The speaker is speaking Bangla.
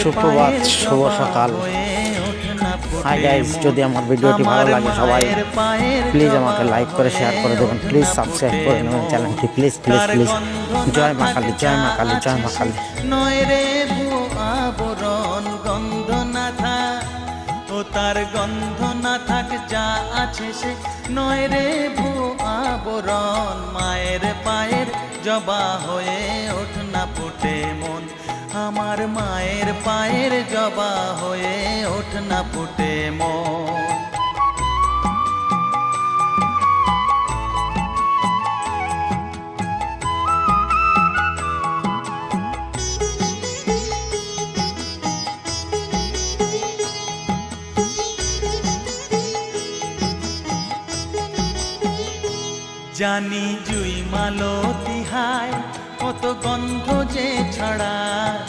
সুপ্রভাত, শুভ সকাল। হাই গাইজ, যদি আমার ভিডিওটি ভালো লাগে সবাই প্লিজ আমাকে লাইক করে শেয়ার করে দেবেন, প্লিজ সাবস্ক্রাইব করে নেবেন চ্যানেলটি, প্লিজ প্লিজ প্লিজ। জয় মা কালী, জয় মা কালী, জয় মা কালী। নয় রে আবরণ গন্ধ না থাক, ও তার গন্ধ না থাক যা আছে সে নয় রে আবরণ। মায়ের পায়ের জবা হয়ে ওঠ না ফুটে মন, আমার মায়ের পায়ের জবা হয়ে ওঠ না ফুটে মন। জানি জুই মালতি হায় কত গন্ধ যে ছড়ায়,